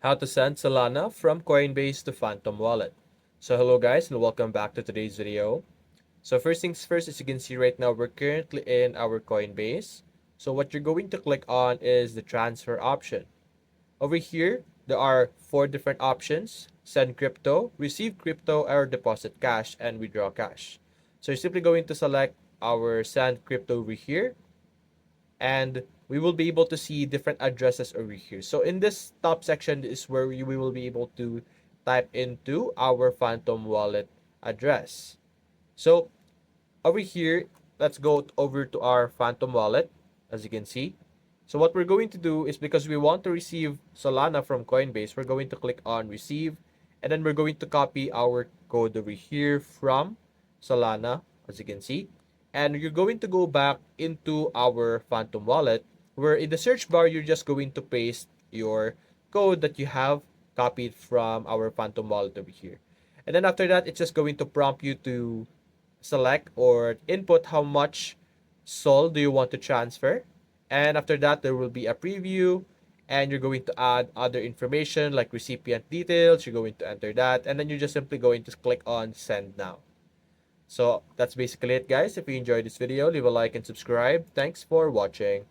How to send Solana from Coinbase to Phantom Wallet. So hello guys and welcome back to today's video. So first things first, as you can see right now, we're currently in our Coinbase. So what you're going to click on is the transfer option. Over here, there are four different options: send crypto, receive crypto, or deposit cash and withdraw cash. So you're simply going to select our send crypto over here, and we will be able to see different addresses over here. So in this top section is where we will be able to type into our Phantom Wallet address. So over here, let's go over to our Phantom Wallet, as you can see. So what we're going to do is, because we want to receive Solana from Coinbase, we're going to click on receive, and then we're going to copy our code over here from Solana, as you can see. And you're going to go back into our Phantom Wallet, where in the search bar, you're just going to paste your code that you have copied from our Phantom Wallet over here. And then after that, it's just going to prompt you to select or input how much SOL do you want to transfer. And after that, there will be a preview, and you're going to add other information like recipient details. You're going to enter that, and then you're just simply going to click on send now. So that's basically it, guys. If you enjoyed this video, leave a like and subscribe. Thanks for watching.